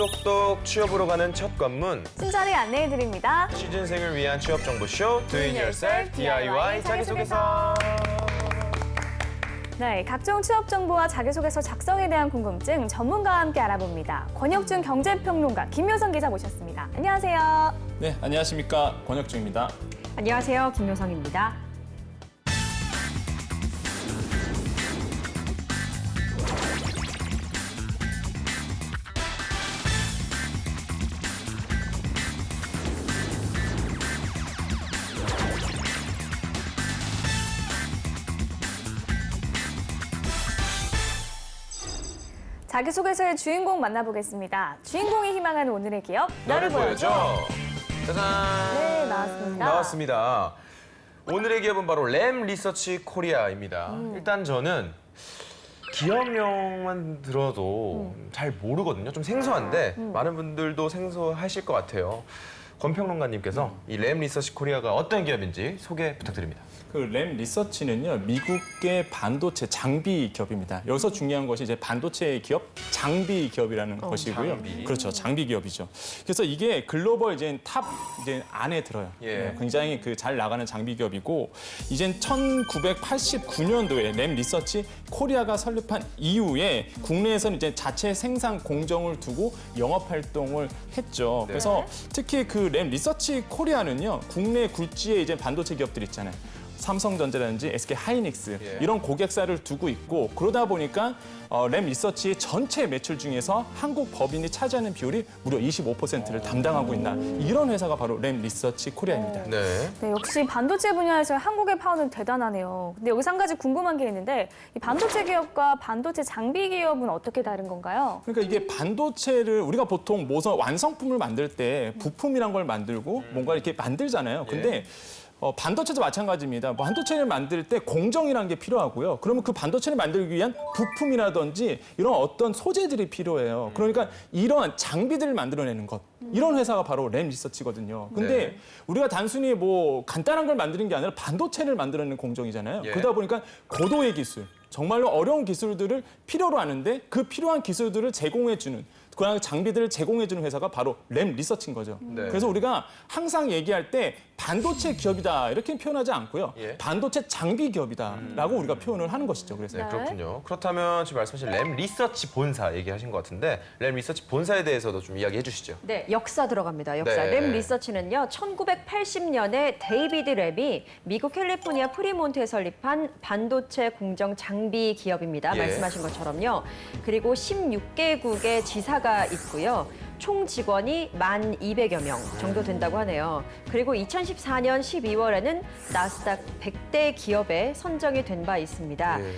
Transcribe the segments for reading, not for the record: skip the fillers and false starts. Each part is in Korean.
똑똑 취업으로 가는 첫 관문. 친절히 안내해드립니다. 취준생을 위한 취업 정보쇼 Doing Yourself DIY 자기소개서. 네, 각종 취업 정보와 자기소개서 작성에 대한 궁금증 전문가와 함께 알아봅니다. 권혁준 경제평론가 김효성 기자 모셨습니다. 안녕하세요. 네, 안녕하십니까. 권혁준입니다. 안녕하세요. 김효성입니다. 자기소개서의 주인공 만나보겠습니다. 주인공이 희망하는 오늘의 기업, 너를 보여줘. 짜잔. 네, 나왔습니다. 나왔습니다. 오늘의 기업은 바로 램 리서치 코리아입니다. 일단 저는 기업명만 들어도 잘 모르거든요. 좀 생소한데 많은 분들도 생소하실 것 같아요. 권평론가님께서 이 램 리서치 코리아가 어떤 기업인지 소개 부탁드립니다. 그 램 리서치는요, 미국의 반도체 장비 기업입니다. 여기서 중요한 것이 이제 반도체 기업, 장비 기업이라는 것이고요. 장비. 그렇죠, 장비 기업이죠. 그래서 이게 글로벌 이제 탑 이제 안에 들어요. 예. 굉장히 그 잘 나가는 장비 기업이고, 이젠 1989년도에 램 리서치 코리아가 설립한 이후에 국내에서는 이제 자체 생산 공정을 두고 영업 활동을 했죠. 네. 그래서 특히 그 램 리서치 코리아는요, 국내 굴지의 이제 반도체 기업들 있잖아요. 삼성전자라든지 SK 하이닉스 예. 이런 고객사를 두고 있고, 그러다 보니까 램 리서치 전체 매출 중에서 한국 법인이 차지하는 비율이 무려 25%를 담당하고 있는 이런 회사가 바로 램 리서치 코리아입니다. 네. 네, 역시 반도체 분야에서 한국의 파워는 대단하네요. 근데 여기서 한 가지 궁금한 게 있는데 이 반도체 기업과 반도체 장비 기업은 어떻게 다른 건가요? 그러니까 이게 반도체를 우리가 보통 무슨 완성품을 만들 때 부품이란 걸 만들고 뭔가 이렇게 만들잖아요. 근데 반도체도 마찬가지입니다. 반도체를 만들 때 공정이라는 게 필요하고요. 그러면 그 반도체를 만들기 위한 부품이라든지 이런 어떤 소재들이 필요해요. 그러니까 이러한 장비들을 만들어내는 것. 이런 회사가 바로 램 리서치거든요. 근데 네. 우리가 단순히 뭐 간단한 걸 만드는 게 아니라 반도체를 만들어내는 공정이잖아요. 예. 그러다 보니까 고도의 기술, 정말로 어려운 기술들을 필요로 하는데 그 필요한 기술들을 제공해주는 그런 장비들을 제공해주는 회사가 바로 램 리서치인 거죠. 네. 그래서 우리가 항상 얘기할 때 반도체 기업이다 이렇게 표현하지 않고요. 예. 반도체 장비 기업이다라고 우리가 표현을 하는 것이죠. 그래서 네, 그렇군요. 그렇다면 지금 말씀하신 램 리서치 본사 얘기하신 것 같은데 램 리서치 본사에 대해서도 좀 이야기해 주시죠. 네, 역사 들어갑니다. 역사. 네. 램 리서치는요, 1980년에 데이비드 램이 미국 캘리포니아 프리몬트에 설립한 반도체 공정 장비 기업입니다. 예. 말씀하신 것처럼요. 그리고 16개국의 지사가 있고요. 총 직원이 1,200여 명 정도 된다고 하네요. 그리고 2014년 12월에는 나스닥 100대 기업에 선정이 된 바 있습니다. 예.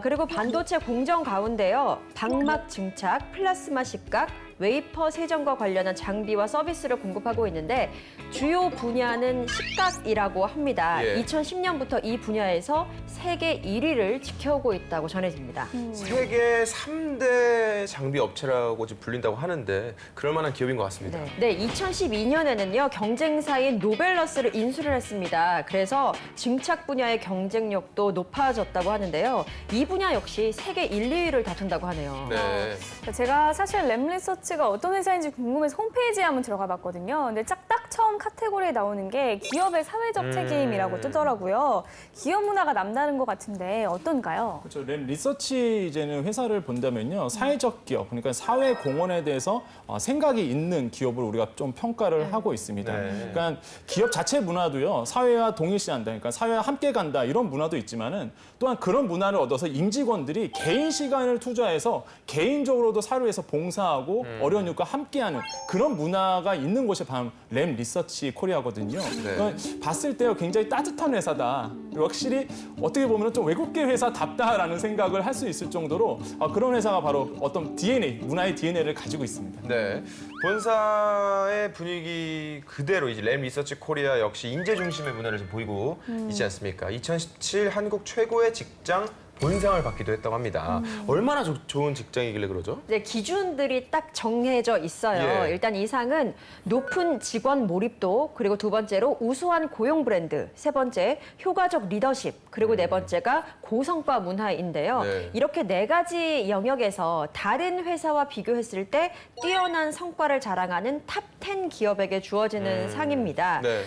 그리고 반도체 공정 가운데요. 방막 증착, 플라스마 식각, 웨이퍼 세정과 관련한 장비와 서비스를 공급하고 있는데 주요 분야는 식각이라고 합니다. 예. 2010년부터 이 분야에서 세계 1위를 지켜오고 있다고 전해집니다. 세계 3대 장비 업체라고 지금 불린다고 하는데 그럴 만한 기업인 것 같습니다. 네, 2012년에는요 경쟁사인 노벨러스를 인수를 했습니다. 그래서 증착 분야의 경쟁력도 높아졌다고 하는데요. 이 분야 역시 세계 1, 2위를 다툰다고 하네요. 네. 제가 사실 램 리서치가 어떤 회사인지 궁금해서 홈페이지에 한번 들어가 봤거든요. 근데 딱 처음 카테고리에 나오는 게 기업의 사회적 책임이라고 뜨더라고요. 기업 문화가 남다른 것 같은데 어떤가요? 그렇죠. 램 리서치 이제는 회사를 본다면요, 사회적 기업, 그러니까 사회 공헌에 대해서 생각이 있는 기업을 우리가 좀 평가를 하고 있습니다. 네. 그러니까 기업 자체 문화도요, 사회와 동일시한다, 그러니까 사회와 함께 간다 이런 문화도 있지만은 또한 그런 문화를 얻어서 임직원들이 개인 시간을 투자해서 개인적으로도 사회에서 봉사하고 어려운 이웃과 함께하는 그런 문화가 있는 곳이 바로 램 리서치 코리아거든요. 그러니까 봤을 때요, 굉장히 따뜻한 회사다. 확실히 어떻게 보면 좀 외국계 회사답다라는 생각을 할 수 있을 정도로 그런 회사가 바로 어떤 DNA, 문화의 DNA를 가지고 있습니다. 네. 본사의 분위기 그대로 이제 램 리서치 코리아 역시 인재 중심의 문화를 지금 보이고 있지 않습니까? 2017 한국 최고의 직장 본상을 받기도 했다고 합니다. 얼마나 좋은 직장이길래 그러죠? 네, 기준들이 딱 정해져 있어요. 예. 일단 이 상은 높은 직원 몰입도, 그리고 두 번째로 우수한 고용 브랜드, 세 번째 효과적 리더십, 그리고 네 번째가 고성과 문화인데요. 네. 이렇게 네 가지 영역에서 다른 회사와 비교했을 때 뛰어난 성과를 자랑하는 탑 10 기업에게 주어지는 상입니다. 네.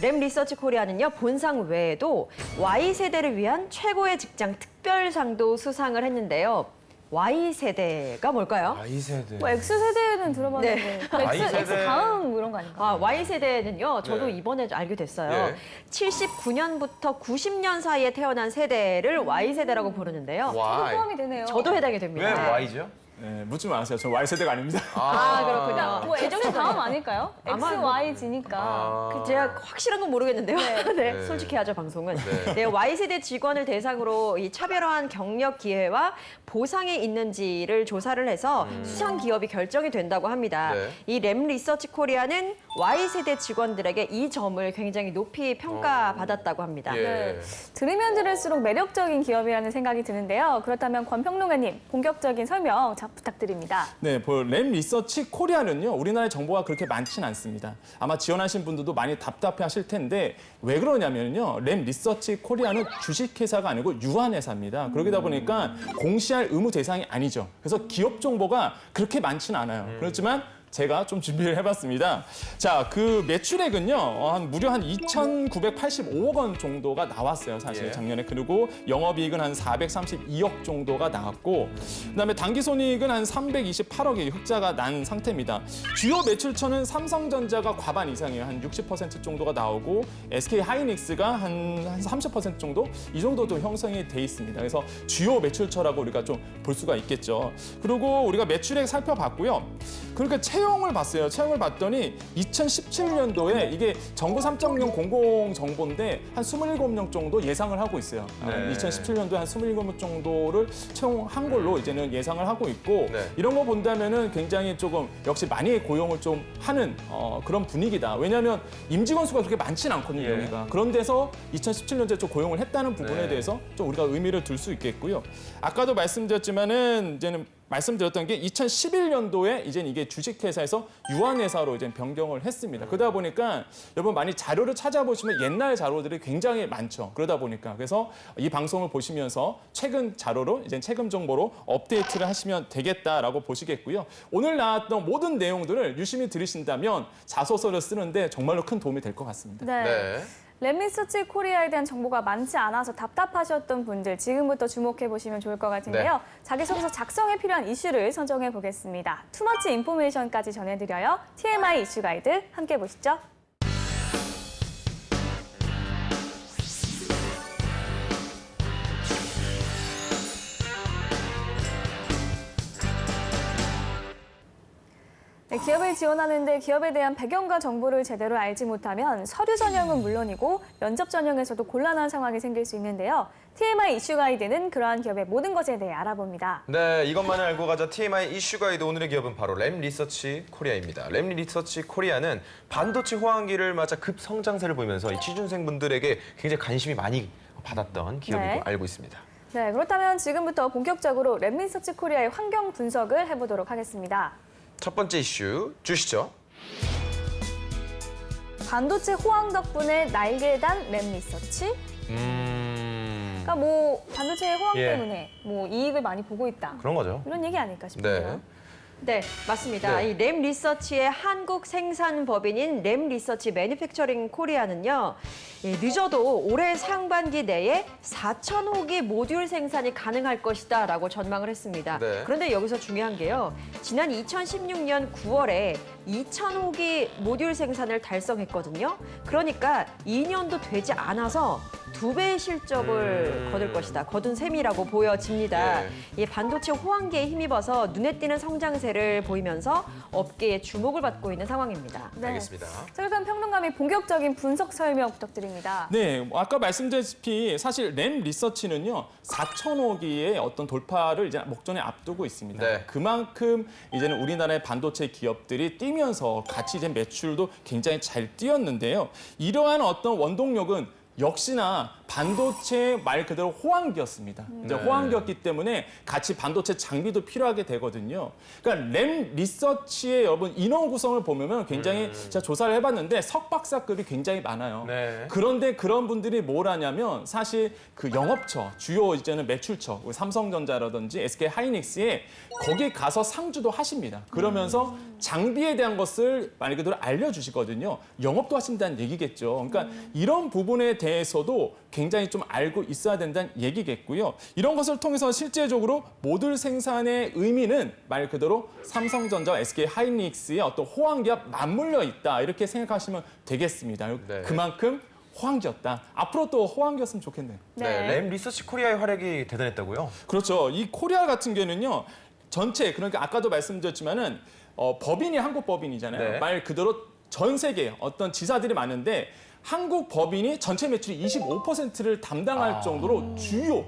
램 리서치 코리아는요, 본상 외에도 Y세대를 위한 최고의 직장 특별상도 수상을 했는데요. Y세대가 뭘까요? Y세대. 뭐 X세대는 들어봤는데 그 Y세대. X 다음 뭐 이런 거 아닌가? Y세대는요, 저도 네. 이번에 알게 됐어요. 예. 79년부터 90년 사이에 태어난 세대를 Y세대라고 부르는데요. Y. 포함이 되네요. 저도 해당이 왜 됩니다. Y죠? 네, 묻지 마세요. 저 Y세대가 아닙니다. 아, 그렇군요. 뭐 X 다음 아닐까요? 아마 X, Y, G니까. 아. 제가 확실한 건 모르겠는데요. 네, 네. 솔직해야죠, 방송은. 네. 네, Y세대 직원을 대상으로 이 차별화한 경력 기회와 보상이 있는지를 조사를 해서 수상 기업이 결정이 된다고 합니다. 네. 이 램 리서치 코리아는 Y세대 직원들에게 이 점을 굉장히 높이 평가받았다고 합니다. 예. 네. 들으면 들을수록 매력적인 기업이라는 생각이 드는데요. 그렇다면 권 평론가님, 본격적인 설명 잘 부탁드립니다. 네, 램 리서치 코리아는요, 우리나라에 정보가 그렇게 많지는 않습니다. 아마 지원하신 분들도 많이 답답해 하실 텐데, 왜 그러냐면요, 램 리서치 코리아는 주식회사가 아니고 유한회사입니다. 그러다 보니까 공시할 의무 대상이 아니죠. 그래서 기업 정보가 그렇게 많지는 않아요. 그렇지만 제가 좀 준비를 해봤습니다. 자, 그 매출액은요, 무려 한 2,985억 원 정도가 나왔어요, 사실 예. 작년에. 그리고 영업이익은 한 432억 정도가 나왔고, 그다음에 당기손이익은 한 328억의 흑자가 난 상태입니다. 주요 매출처는 삼성전자가 과반 이상이에요. 한 60% 정도가 나오고, SK 하이닉스가 한 30% 정도? 이 정도도 형성이 돼 있습니다. 그래서 주요 매출처라고 우리가 좀 볼 수가 있겠죠. 그리고 우리가 매출액 살펴봤고요. 그러니까 채용을 봤어요. 채용을 봤더니 2017년도에 이게 정부 3.0 공공 정보인데 한 27명 정도 예상을 하고 있어요. 네. 2017년도에 한 27명 정도를 채용한 걸로 이제는 예상을 하고 있고, 네. 이런 거 본다면은 굉장히 조금 역시 많이 고용을 좀 하는 그런 분위기다. 왜냐하면 임직원 수가 그렇게 많지는 않거든요, 예. 여기가. 그런 데서 2017년도에 좀 고용을 했다는 부분에 네. 대해서 좀 우리가 의미를 둘 수 있겠고요. 아까도 말씀드렸지만은 이제는 말씀드렸던 게 2011년도에 이제 이게 주식회사에서 유한회사로 이제 변경을 했습니다. 그러다 보니까 여러분 많이 자료를 찾아보시면 옛날 자료들이 굉장히 많죠. 그러다 보니까 그래서 이 방송을 보시면서 최근 자료로 이제 최근 정보로 업데이트를 하시면 되겠다라고 보시겠고요. 오늘 나왔던 모든 내용들을 유심히 들으신다면 자소서를 쓰는데 정말로 큰 도움이 될 것 같습니다. 네. 네. 램 리서치 코리아에 대한 정보가 많지 않아서 답답하셨던 분들 지금부터 주목해 보시면 좋을 것 같은데요. 네. 자기소개서 작성에 필요한 이슈를 선정해 보겠습니다. 투머치 인포메이션까지 전해드려요. TMI 이슈 가이드 함께 보시죠. 네, 기업을 지원하는데 기업에 대한 배경과 정보를 제대로 알지 못하면 서류 전형은 물론이고 면접 전형에서도 곤란한 상황이 생길 수 있는데요. TMI 이슈 가이드는 그러한 기업의 모든 것에 대해 알아봅니다. 네, 이것만을 알고 가자 TMI 이슈 가이드. 오늘의 기업은 바로 램 리서치 코리아입니다. 램 리서치 코리아는 반도체 호황기를 맞아 급성장세를 보이면서 이 취준생분들에게 굉장히 관심이 많이 받았던 기업이고 네. 알고 있습니다. 네, 그렇다면 지금부터 본격적으로 램 리서치 코리아의 환경 분석을 해보도록 하겠습니다. 첫 번째 이슈 주시죠. 반도체 호황 덕분에 날개 단 램 리서치? 그러니까 뭐 반도체 호황 예. 때문에 뭐 이익을 많이 보고 있다. 그런 거죠. 이런 얘기 아닐까 싶은데요. 네. 네, 맞습니다. 네. 이 램 리서치의 한국 생산 법인인 램 리서치 매니팩처링 코리아는요, 늦어도 올해 상반기 내에 4,000호기 모듈 생산이 가능할 것이다라고 전망을 했습니다. 네. 그런데 여기서 중요한 게요, 지난 2016년 9월에 2,000호기 모듈 생산을 달성했거든요. 그러니까 2년도 되지 않아서 2배의 실적을 거둘 것이다. 거둔 셈이라고 보여집니다. 예. 이 반도체 호황기에 힘입어서 눈에 띄는 성장세를 보이면서 업계의 주목을 받고 있는 상황입니다. 네. 알겠습니다. 자, 그럼 평론가님 본격적인 분석 설명 부탁드립니다. 네, 아까 말씀드렸다시피 사실 램 리서치는요 4,000억의 어떤 돌파를 이제 목전에 앞두고 있습니다. 네. 그만큼 이제는 우리나라의 반도체 기업들이 뛰면서 같이 이제 매출도 굉장히 잘 뛰었는데요. 이러한 어떤 원동력은 역시나 반도체 말 그대로 호황기였습니다. 이제 네. 호황기였기 때문에 같이 반도체 장비도 필요하게 되거든요. 그러니까 램 리서치의 여러분 인원 구성을 보면 굉장히 제가 조사를 해봤는데 석박사급이 굉장히 많아요. 네. 그런데 그런 분들이 뭘 하냐면 사실 그 영업처, 주요 이제는 매출처, 우리 삼성전자라든지 SK 하이닉스에 거기 가서 상주도 하십니다. 그러면서 장비에 대한 것을 말 그대로 알려주시거든요. 영업도 하신다는 얘기겠죠. 그러니까 이런 부분에 대해서도 굉장히 좀 알고 있어야 된다는 얘기겠고요. 이런 것을 통해서 실제적으로 모듈 생산의 의미는 말 그대로 삼성전자와 SK 하이닉스의 어떤 호황기와 맞물려 있다. 이렇게 생각하시면 되겠습니다. 네. 그만큼 호황기였다. 앞으로 또 호황기였으면 좋겠네요. 네. 램 리서치 코리아의 활약이 대단했다고요? 그렇죠. 이 코리아 같은 경우는요. 전체 그러니까 아까도 말씀드렸지만은 법인이 한국 법인이잖아요. 네. 말 그대로 전 세계 어떤 지사들이 많은데 한국 법인이 전체 매출이 25%를 담당할 정도로 주요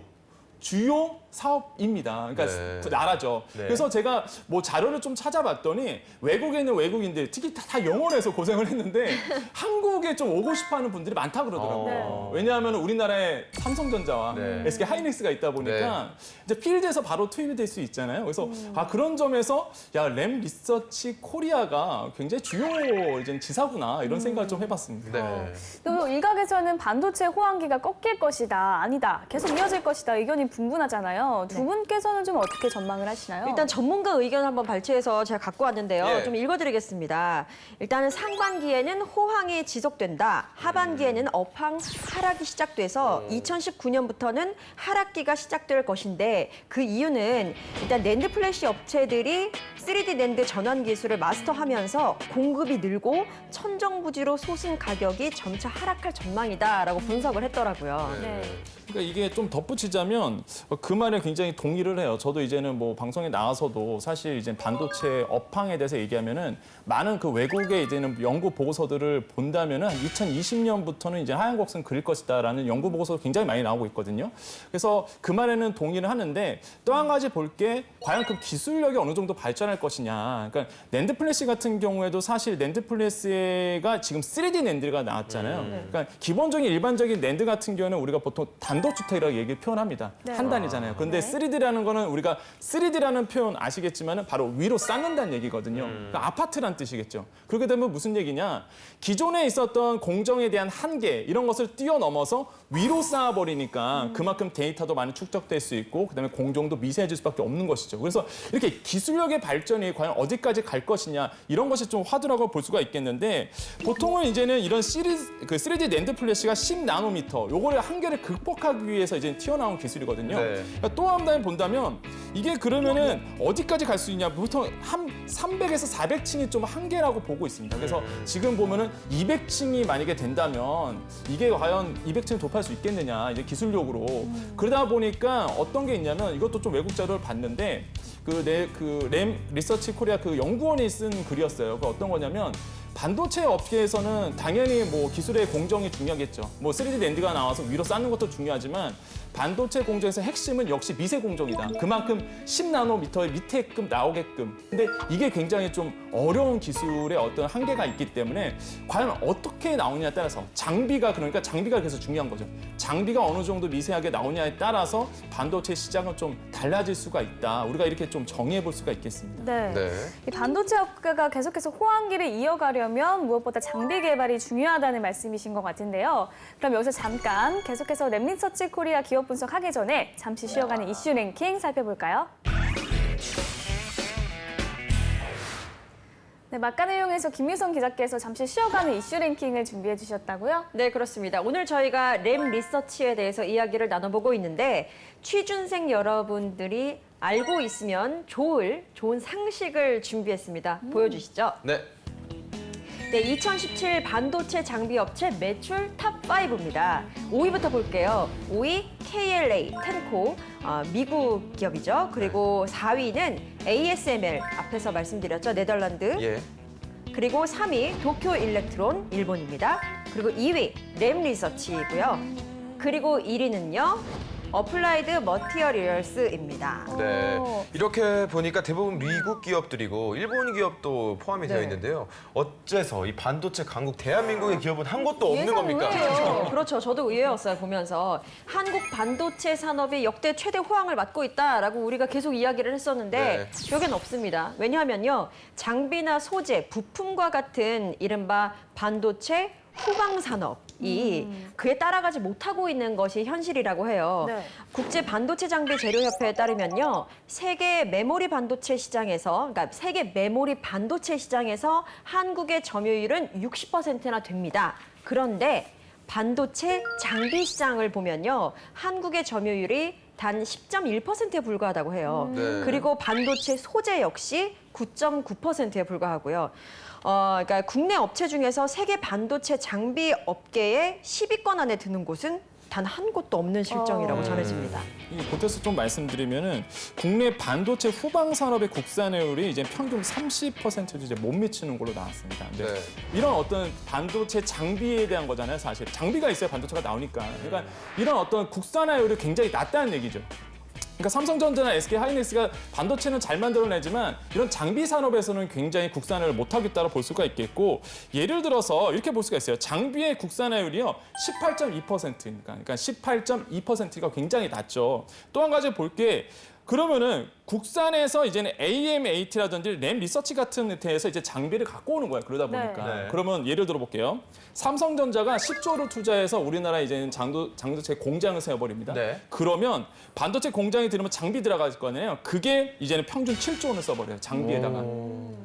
사업입니다. 그러니까 네. 나라죠. 네. 그래서 제가 뭐 자료를 좀 찾아봤더니 외국에 있는 외국인들 특히 다 영어를 해서 고생을 했는데 한국에 좀 오고 싶어하는 분들이 많다 그러더라고요. 왜냐하면 우리나라에 삼성전자와 네. SK 하이닉스가 있다 보니까 이제 필드에서 바로 투입이 될 수 있잖아요. 그래서 그런 점에서 램 리서치 코리아가 굉장히 주요 이제 지사구나 이런 생각을 좀 해봤습니다. 네. 또 일각에서는 반도체 호황기가 꺾일 것이다, 아니다, 계속 이어질 것이다 의견이 분분하잖아요. 두 분께서는 좀 어떻게 전망을 하시나요? 일단 전문가 의견 한번 발췌해서 제가 갖고 왔는데요. 예. 좀 읽어드리겠습니다. 일단은 상반기에는 호황이 지속된다. 하반기에는 업황 하락이 시작돼서 2019년부터는 하락기가 시작될 것인데 그 이유는 일단 낸드 플래시 업체들이 3D 낸드 전환 기술을 마스터하면서 공급이 늘고 천정부지로 솟은 가격이 점차 하락할 전망이다라고 분석을 했더라고요. 네. 그러니까 이게 좀 덧붙이자면 그 말에 굉장히 동의를 해요. 저도 이제는 뭐 방송에 나와서도 사실 이제 반도체 업황에 대해서 얘기하면은 많은 그 외국의 이제는 연구 보고서들을 본다면은 2020년부터는 이제 하얀 곡선 그릴 것이다라는 연구 보고서가 굉장히 많이 나오고 있거든요. 그래서 그 말에는 동의를 하는데 또 한 가지 볼 게 과연 그 기술력이 어느 정도 발전할 것이냐. 그러니까 낸드 플래시 같은 경우에도 사실 낸드 플래시가 지금 3D 낸드가 나왔잖아요. 그러니까 기본적인 일반적인 낸드 같은 경우는 우리가 보통 단도주택이라고 얘기 표현합니다. 네. 한 단이잖아요. 그런데 네. 3D라는 거는 우리가 3D라는 표현 아시겠지만은 바로 위로 쌓는다는 얘기거든요. 그러니까 아파트란 뜻이겠죠. 그렇게 되면 무슨 얘기냐? 기존에 있었던 공정에 대한 한계 이런 것을 뛰어넘어서 위로 쌓아버리니까 그만큼 데이터도 많이 축적될 수 있고 그다음에 공정도 미세해질 수밖에 없는 것이죠. 그래서 이렇게 기술력의 발전이 과연 어디까지 갈 것이냐 이런 것이 좀 화두라고 볼 수가 있겠는데 보통은 이제는 이런 그 3D 낸드 플래시가 10나노미터 요거를 한계를 극복하기 위해서 이제 튀어나온 기술이거든요. 네. 그러니까 또 한 번 본다면 이게 그러면은 어디까지 갈 수 있냐? 보통 한 300에서 400층이 좀 한계라고 보고 있습니다. 그래서 지금 보면은 200층이 만약에 된다면 이게 과연 200층을 돌파할 수 있겠느냐? 이제 기술력으로 그러다 보니까 어떤 게 있냐면 이것도 좀 외국 자료를 봤는데 램 리서치 코리아 그 연구원이 쓴 글이었어요. 그 어떤 거냐면 반도체 업계에서는 당연히 뭐 기술의 공정이 중요하겠죠. 뭐 3D 낸드가 나와서 위로 쌓는 것도 중요하지만 반도체 공정에서 핵심은 역시 미세 공정이다. 그만큼 10나노미터의 밑에끔 나오게끔. 근데 이게 굉장히 좀 어려운 기술의 어떤 한계가 있기 때문에 과연 어떻게 나오냐에 따라서 장비가 계속 중요한 거죠. 장비가 어느 정도 미세하게 나오냐에 따라서 반도체 시장은 좀 달라질 수가 있다. 우리가 이렇게 좀 정의해 볼 수가 있겠습니다. 네. 네. 이 반도체 업계가 계속해서 호황기를 이어가려면 무엇보다 장비 개발이 중요하다는 말씀이신 것 같은데요. 그럼 여기서 잠깐 계속해서 램 리서치 코리아 기업 분석하기 전에 잠시 쉬어가는 이슈 랭킹 살펴볼까요? 네, 막간을 이용해서 김유성 기자께서 잠시 쉬어가는 이슈 랭킹을 준비해 주셨다고요? 네, 그렇습니다. 오늘 저희가 램 리서치에 대해서 이야기를 나눠보고 있는데 취준생 여러분들이 알고 있으면 좋은 상식을 준비했습니다. 보여주시죠. 네. 네, 2017 반도체 장비 업체 매출 탑 5입니다. 5위부터 볼게요. 5위 KLA, 텐코, 미국 기업이죠. 그리고 4위는 ASML, 앞에서 말씀드렸죠. 네덜란드. 예. 그리고 3위 도쿄 일렉트론, 일본입니다. 그리고 2위 램 리서치이고요. 그리고 1위는요. 어플라이드 머티리얼스입니다. 네. 오. 이렇게 보니까 대부분 미국 기업들이고 일본 기업도 포함이 되어 네. 있는데요. 어째서 이 반도체 강국 대한민국의 기업은 한 곳도 없는 예상 겁니까? 의외예요. 그렇죠. 저도 의외였어요, 보면서. 한국 반도체 산업이 역대 최대 호황을 맞고 있다라고 우리가 계속 이야기를 했었는데 여긴 없습니다. 왜냐하면요. 장비나 소재, 부품과 같은 이른바 반도체 후방 산업이 그에 따라가지 못하고 있는 것이 현실이라고 해요. 네. 국제 반도체 장비 재료협회에 따르면요. 세계 메모리 반도체 시장에서, 그러니까 세계 메모리 반도체 시장에서 한국의 점유율은 60%나 됩니다. 그런데 반도체 장비 시장을 보면요. 한국의 점유율이 단 10.1%에 불과하다고 해요. 네. 그리고 반도체 소재 역시 9.9%에 불과하고요. 그러니까 국내 업체 중에서 세계 반도체 장비 업계의 10위권 안에 드는 곳은 단 한 곳도 없는 실정이라고 전해집니다. 이 보태서 좀 말씀드리면은 국내 반도체 후방 산업의 국산화율이 이제 평균 30%도 이제 못 미치는 걸로 나왔습니다. 근데 네. 이런 어떤 반도체 장비에 대한 거잖아요, 사실. 장비가 있어야 반도체가 나오니까. 그러니까 이런 어떤 국산화율이 굉장히 낮다는 얘기죠. 그러니까 삼성전자나 SK하이닉스가 반도체는 잘 만들어내지만 이런 장비 산업에서는 굉장히 국산화를 못하겠다고 볼 수가 있겠고, 예를 들어서 이렇게 볼 수가 있어요. 장비의 국산화율이요 18.2%니까, 그러니까 18.2%가 굉장히 낮죠. 또 한 가지 볼 게, 그러면은 국산에서 이제는 AMAT라든지 램 리서치 같은 데에서 이제 장비를 갖고 오는 거야. 그러다 보니까. 네. 그러면 예를 들어 볼게요. 삼성전자가 10조를 투자해서 우리나라에 이제는 장도체 공장을 세워버립니다. 네. 그러면 반도체 공장이 들으면 장비 들어갈 거 아니에요. 그게 이제는 평균 7조 원을 써버려요. 장비에다가.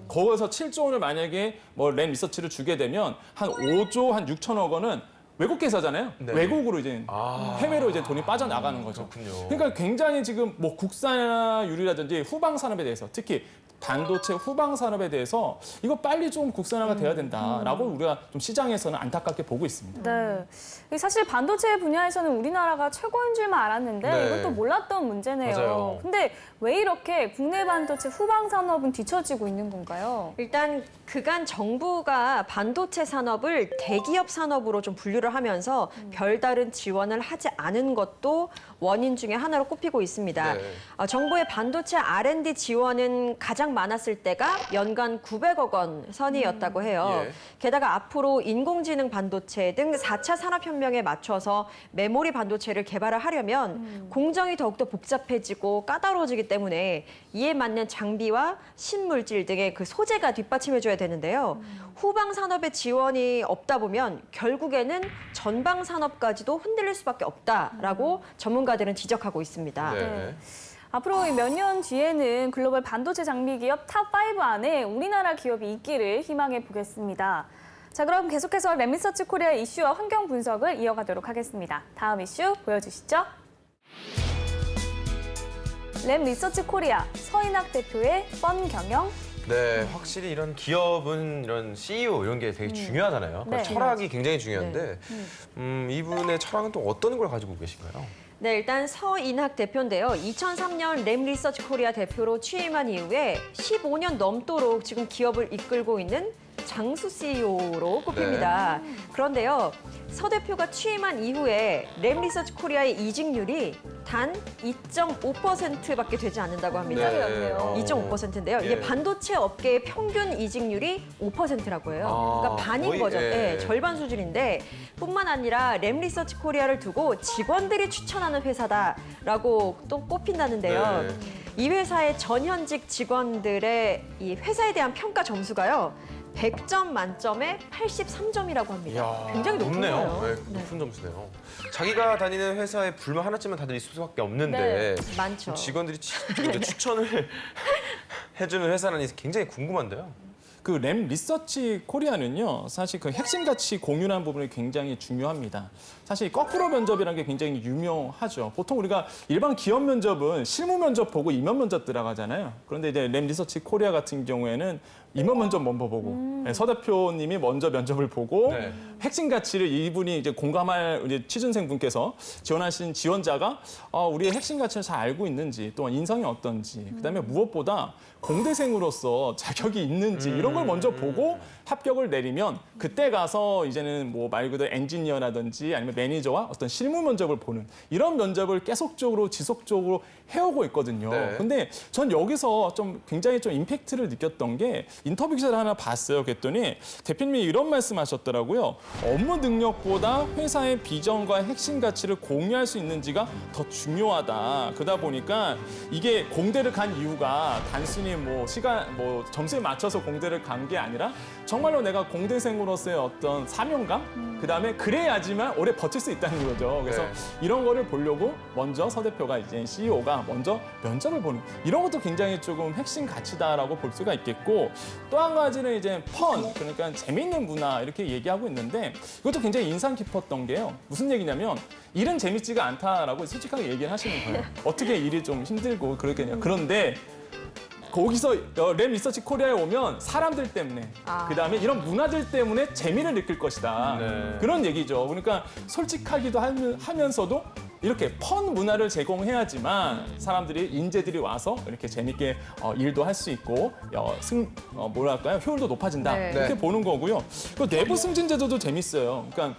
거기서 7조 원을 만약에 뭐 램 리서치를 주게 되면 한 5조 한 6천억 원은 외국 회사잖아요. 네. 외국으로 이제 아. 해외로 이제 돈이 빠져나가는 거죠. 그렇군요. 그러니까 굉장히 지금 뭐 국산화율이라든지 후방 산업에 대해서, 특히 반도체 후방 산업에 대해서 이거 빨리 좀 국산화가 돼야 된다라고 우리가 좀 시장에서는 안타깝게 보고 있습니다. 네. 사실 반도체 분야에서는 우리나라가 최고인 줄만 알았는데 네. 이것도 몰랐던 문제네요. 맞아요. 근데 왜 이렇게 국내 반도체 후방 산업은 뒤처지고 있는 건가요? 일단 그간 정부가 반도체 산업을 대기업 산업으로 좀 분류를 하면서 별다른 지원을 하지 않은 것도 원인 중에 하나로 꼽히고 있습니다. 네. 정부의 반도체 R&D 지원은 가장 많았을 때가 연간 900억 원 선이었다고 해요. 예. 게다가 앞으로 인공지능 반도체 등 4차 산업혁명에 맞춰서 메모리 반도체를 개발을 하려면 공정이 더욱더 복잡해지고 까다로워지기 때문에 이에 맞는 장비와 신물질 등의 그 소재가 뒷받침해줘야 되는데요. 후방 산업의 지원이 없다 보면 결국에는 전방 산업까지도 흔들릴 수밖에 없다라고 전문가들은 지적하고 있습니다. 네. 앞으로 몇 년 뒤에는 글로벌 반도체 장비 기업 탑5 안에 우리나라 기업이 있기를 희망해 보겠습니다. 자, 그럼 계속해서 램리서치 코리아 이슈와 환경 분석을 이어가도록 하겠습니다. 다음 이슈 보여주시죠. 램리서치 코리아 서인학 대표의 펀 경영. 네, 확실히 이런 기업은 이런 CEO 이런 게 되게 중요하잖아요. 네. 철학이 굉장히 중요한데 이분의 철학은 또 어떤 걸 가지고 계신가요? 네, 일단 서인학 대표인데요. 2003년 램 리서치 코리아 대표로 취임한 이후에 15년 넘도록 지금 기업을 이끌고 있는 장수 CEO로 꼽힙니다. 그런데요, 서 대표가 취임한 이후에 램 리서치 코리아의 이직률이 단 2.5%밖에 되지 않는다고 합니다. 굉장히 낮네요. 2.5%인데요. 예. 이게 반도체 업계의 평균 이직률이 5%라고 해요. 아, 그러니까 반인 거의, 거죠. 예. 네, 절반 수준인데 뿐만 아니라 램 리서치 코리아를 두고 직원들이 추천하는 회사다라고 또 꼽힌다는데요. 네. 이 회사의 전현직 직원들의 이 회사에 대한 평가 점수가요. 100점 만점에 83점이라고 합니다. 이야, 굉장히 높은 높네요. 거예요. 네, 높은 점수네요. 자기가 다니는 회사에 불만 하나쯤은 다들 있을 수밖에 없는데 많죠. 직원들이 이제 추천을 해주는 회사라니 굉장히 궁금한데요. 그 램 리서치 코리아는요, 사실 그 핵심 가치 공유라는 부분이 굉장히 중요합니다. 사실 거꾸로 면접이라는 게 굉장히 유명하죠. 보통 우리가 일반 기업 면접은 실무 면접 보고 임원 면접 들어가잖아요. 그런데 이제 램 리서치 코리아 같은 경우에는 임원 면접 먼저 보고 서 대표님이 먼저 면접을 보고 네. 핵심 가치를 이분이 이제 공감할 이제 취준생 분께서 지원하신 지원자가 우리의 핵심 가치를 잘 알고 있는지, 또한 인성이 어떤지, 그다음에 무엇보다 공대생으로서 자격이 있는지 이런 이런 걸 먼저 보고 합격을 내리면 그때 가서 이제는 뭐 말 그대로 엔지니어라든지 아니면 매니저와 어떤 실무 면접을 보는 이런 면접을 계속적으로 지속적으로 해오고 있거든요. 네. 근데 전 여기서 좀 굉장히 좀 임팩트를 느꼈던 게 인터뷰 기사를 하나 봤어요. 그랬더니 대표님이 이런 말씀하셨더라고요. 업무 능력보다 회사의 비전과 핵심 가치를 공유할 수 있는지가 더 중요하다. 그러다 보니까 이게 공대를 간 이유가 단순히 뭐 시간 뭐 점수에 맞춰서 공대를 간 게 아니라 정말로 내가 공대생으로서의 어떤 사명감 그다음에 그래야지만 오래 버틸 수 있다는 거죠. 그래서 네. 이런 거를 보려고 먼저 서 대표가 이제 CEO가 먼저 면접을 보는 이런 것도 굉장히 조금 핵심 가치다라고 볼 수가 있겠고 또 한 가지는 이제 그러니까 재미있는 문화 이렇게 얘기하고 있는데 이것도 굉장히 인상 깊었던 게요. 무슨 얘기냐면 일은 재밌지가 않다라고 솔직하게 얘기를 하시는 거예요. 어떻게 일이 좀 힘들고 그렇겠냐. 그런데 거기서 램 리서치 코리아에 오면 사람들 때문에 그다음에 이런 문화들 때문에 재미를 느낄 것이다. 네. 그런 얘기죠. 그러니까 솔직하기도 하면서도 이렇게 펀 문화를 제공해야지만 사람들이 인재들이 와서 이렇게 재밌게 일도 할 수 있고 뭐랄까요 효율도 높아진다 네. 이렇게 네. 보는 거고요. 그 내부 승진 제도도 재밌어요. 그러니까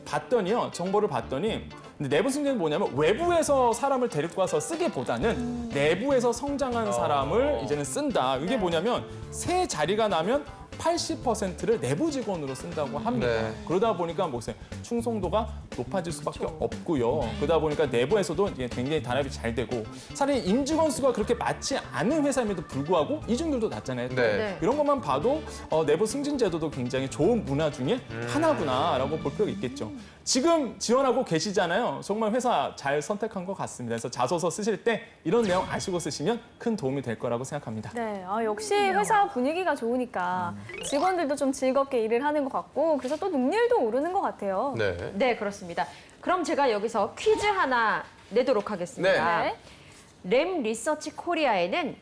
봤더니요 정보를 봤더니 근데 내부 승진은 뭐냐면 외부에서 사람을 데리고 와서 쓰기보다는 내부에서 성장한 사람을 이제는 쓴다. 이게 뭐냐면 새 자리가 나면 80%를 내부 직원으로 쓴다고 합니다. 네. 그러다 보니까 뭐세요? 충성도가 높아질 수밖에 없고요. 그러다 보니까 내부에서도 이제 굉장히 단합이 잘 되고 사실 임직원 수가 그렇게 많지 않은 회사임에도 불구하고 이중률도 낮잖아요. 또. 네. 이런 것만 봐도 내부 승진 제도도 굉장히 좋은 문화 중에 하나구나라고 볼 필요가 있겠죠. 지금 지원하고 계시잖아요. 정말 회사 잘 선택한 것 같습니다. 그래서 자소서 쓰실 때 이런 내용 아시고 쓰시면 큰 도움이 될 거라고 생각합니다. 네, 역시 회사 분위기가 좋으니까 직원들도 좀 즐겁게 일을 하는 것 같고 그래서 또 능률도 오르는 것 같아요. 네. 네, 그렇습니다. 그럼 제가 여기서 퀴즈 하나 내도록 하겠습니다. 네. 램 리서치 코리아에는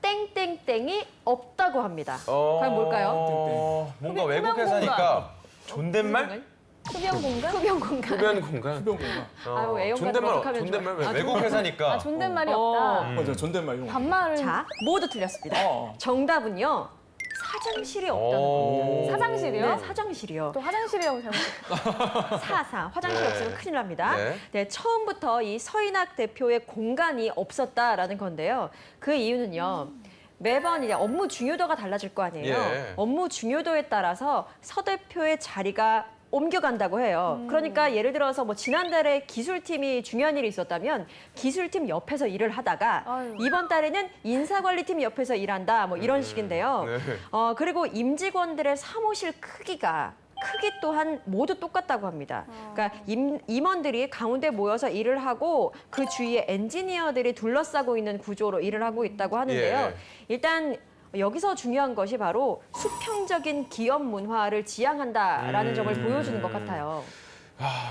땡땡땡이 없다고 합니다. 과연 뭘까요? 뭔가 흡연 외국 회사니까 존댓말? 흡연 공간? 흡연 공간. 흡연 공간? 흡연 공간. 아유, 애용가를 어떡하면 존댓말 왜 좋아. 외국 회사니까. 아, 존댓말이 어. 없다. 맞아, 존댓말 이런 거. 반말은 자, 모두 틀렸습니다. 정답은요. 사장실이 없다는 겁니다. 사장실이요? 네, 사장실이요. 또 화장실이라고 잘못. 화장실 네. 없으면 큰일 납니다. 네. 네, 처음부터 이 서인학 대표의 공간이 없었다라는 건데요. 그 이유는요. 매번 이제 업무 중요도가 달라질 거 아니에요. 예. 업무 중요도에 따라서 서 대표의 자리가 옮겨간다고 해요. 그러니까 예를 들어서 뭐 지난달에 기술팀이 중요한 일이 있었다면 기술팀 옆에서 일을 하다가 아유. 이번 달에는 인사관리팀 옆에서 일한다 뭐 이런 식인데요. 네. 그리고 임직원들의 사무실 크기 또한 모두 똑같다고 합니다. 그러니까 임원들이 가운데 모여서 일을 하고 그 주위에 엔지니어들이 둘러싸고 있는 구조로 일을 하고 있다고 하는데요. 예. 일단 여기서 중요한 것이 바로 수평적인 기업 문화를 지향한다라는 점을 보여주는 것 같아요.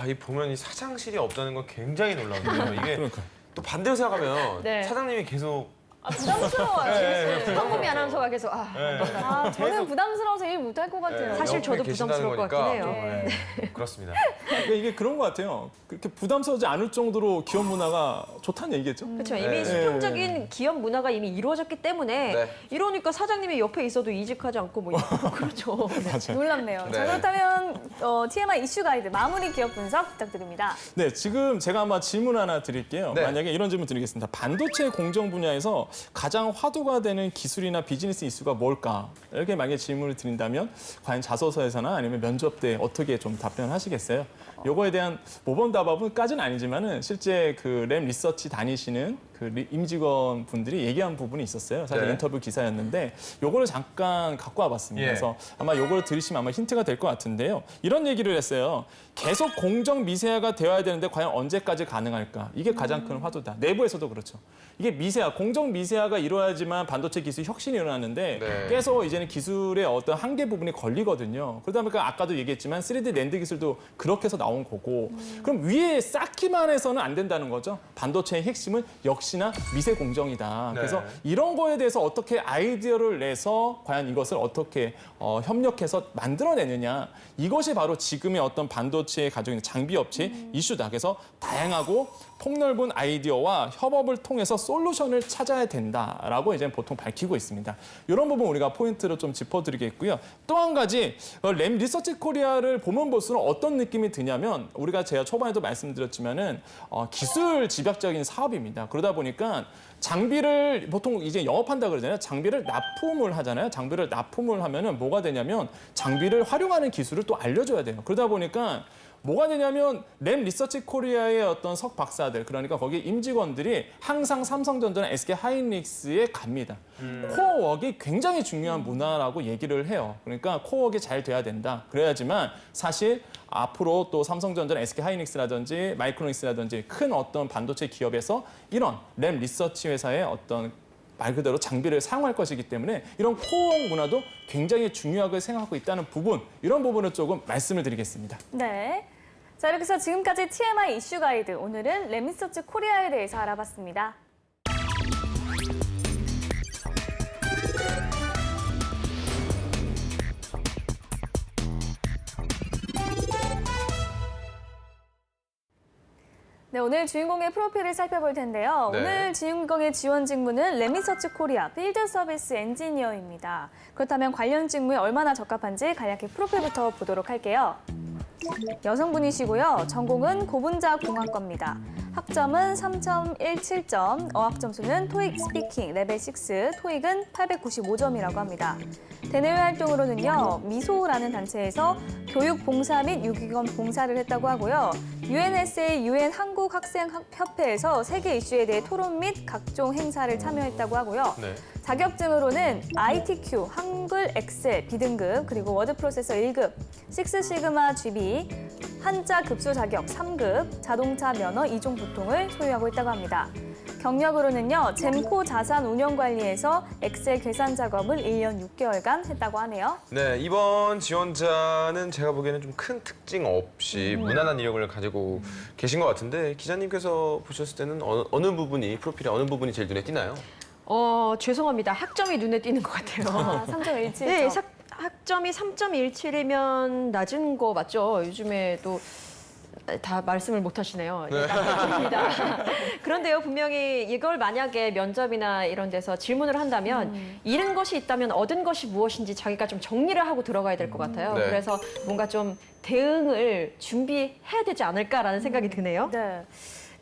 이 보면 이 사장실이 없다는 건 굉장히 놀라운데요. 이게 그러니까요. 또 반대로 생각하면 네. 사장님이 계속 부담스러워요. 황금이 아나운서가 계속 아, 저는 부담스러워서 일 못할 것 같아요. 사실 옆에 저도 계신다는 부담스러울 것 거니까. 같긴 해요. 네. 그렇습니다. 그러니까 이게 그런 것 같아요. 그렇게 부담스러워지 않을 정도로 기업 문화가 좋다는 얘기겠죠. 그렇죠. 이미 네. 수평적인 기업 문화가 이미 이루어졌기 때문에 네. 이러니까 사장님이 옆에 있어도 이직하지 않고 뭐 그렇죠. 맞아요. 놀랍네요. 네. 자, 그렇다면 TMI 이슈 가이드 마무리 기업 분석 부탁드립니다. 네, 지금 제가 아마 질문 하나 드릴게요. 네. 만약에 이런 질문 드리겠습니다. 반도체 공정 분야에서 가장 화두가 되는 기술이나 비즈니스 이슈가 뭘까? 이렇게 만약에 질문을 드린다면 과연 자소서에서나 아니면 면접 때 어떻게 좀 답변하시겠어요? 요거에 대한 모범답안까지는 아니지만은 실제 그 램 리서치 다니시는 그 임직원 분들이 얘기한 부분이 있었어요. 사실 네. 인터뷰 기사였는데 요거를 잠깐 갖고 와봤습니다. 예. 그래서 아마 요거를 들으시면 아마 힌트가 될 것 같은데요. 이런 얘기를 했어요. 계속 공정 미세화가 되어야 되는데 과연 언제까지 가능할까? 이게 가장 큰 화두다. 내부에서도 그렇죠. 이게 미세화, 공정 미세화가 이루어야지만 반도체 기술 혁신이 일어나는데 네. 계속 이제는 기술의 어떤 한계 부분이 걸리거든요. 그러다 보니까 아까도 얘기했지만 3D 낸드 기술도 그렇게 해서 나온 거고 그럼 위에 쌓기만 해서는 안 된다는 거죠. 반도체의 핵심은 역시나 미세 공정이다. 네. 그래서 이런 거에 대해서 어떻게 아이디어를 내서 과연 이것을 어떻게 협력해서 만들어내느냐. 이것이 바로 지금의 어떤 반도체에 가지고 있는 장비 업체의 이슈다. 그래서 다양하고 폭넓은 아이디어와 협업을 통해서 솔루션을 찾아야 된다라고 이제 보통 밝히고 있습니다. 이런 부분 우리가 포인트로 좀 짚어드리겠고요. 또 한 가지 램 리서치 코리아를 보면 볼수록 어떤 느낌이 드냐면 제가 초반에도 말씀드렸지만은 기술 집약적인 사업입니다. 그러다 보니까 장비를 보통 이제 영업한다 그러잖아요. 장비를 납품을 하잖아요. 장비를 납품을 하면은 뭐가 되냐면 장비를 활용하는 기술을 또 알려줘야 돼요. 그러다 보니까 뭐가 되냐면 램 리서치 코리아의 어떤 석 박사들, 그러니까 거기 임직원들이 항상 삼성전자나 SK 하이닉스에 갑니다. 코어웍이 굉장히 중요한 문화라고 얘기를 해요. 그러니까 코어웍이 잘 돼야 된다. 그래야지만 사실 앞으로 또 삼성전자나 SK 하이닉스라든지 마이크로닉스라든지 큰 어떤 반도체 기업에서 이런 램 리서치 회사의 어떤 말 그대로 장비를 사용할 것이기 때문에 이런 코어 문화도 굉장히 중요하게 생각하고 있다는 부분, 이런 부분을 조금 말씀을 드리겠습니다. 네. 자, 이렇게 해서 지금까지 TMI 이슈 가이드, 오늘은 램 리서치 코리아에 대해서 알아봤습니다. 네, 오늘 주인공의 프로필을 살펴볼 텐데요. 네. 오늘 주인공의 지원 직무는 램 리서치 코리아 필드 서비스 엔지니어입니다. 그렇다면 관련 직무에 얼마나 적합한지 간략히 프로필부터 보도록 할게요. 여성분이시고요. 전공은 고분자공학과입니다. 학점은 3.17점, 어학 점수는 토익 스피킹 레벨 6, 토익은 895점이라고 합니다. 대내외 활동으로는요, 미소라는 단체에서 교육 봉사 및 유기견 봉사를 했다고 하고요. UNSA UN 한국학생협회에서 세계 이슈에 대해 토론 및 각종 행사를 참여했다고 하고요. 네. 자격증으로는 ITQ, 한글 엑셀 B등급, 그리고 워드 프로세서 1급, 식스 시그마 GB, 한자 급수 자격 3급, 자동차 면허 2종 보통을 소유하고 있다고 합니다. 경력으로는요, 잼코 자산 운영 관리에서 엑셀 계산 작업을 1년 6개월간 했다고 하네요. 네, 이번 지원자는 제가 보기에는 좀 큰 특징 없이 무난한 이력을 가지고 계신 것 같은데 기자님께서 보셨을 때는 어느 부분이, 프로필의 어느 부분이 제일 눈에 띄나요? 죄송합니다. 학점이 눈에 띄는 것 같아요. 3.17점. 네, 학점이 3.17이면 낮은 거 맞죠? 요즘에도 다 말씀을 못 하시네요. 네. 드립니다. 그런데요, 분명히 이걸 만약에 면접이나 이런 데서 질문을 한다면 잃은 것이 있다면 얻은 것이 무엇인지 자기가 좀 정리를 하고 들어가야 될 것 같아요. 네. 그래서 뭔가 좀 대응을 준비해야 되지 않을까라는 생각이 드네요. 네.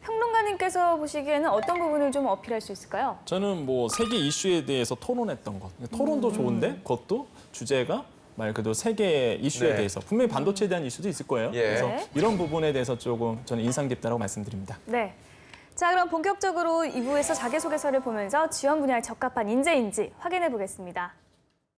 평론가님께서 보시기에는 어떤 부분을 좀 어필할 수 있을까요? 저는 뭐 세계 이슈에 대해서 토론했던 것. 토론도 좋은데 그것도 주제가 말 그대로 세계 이슈에 네. 대해서 분명히 반도체에 대한 이슈도 있을 거예요. 예. 그래서 네. 이런 부분에 대해서 조금 저는 인상 깊다고 말씀드립니다. 네. 자, 그럼 본격적으로 2부에서 자기소개서를 보면서 지원 분야에 적합한 인재인지 확인해 보겠습니다.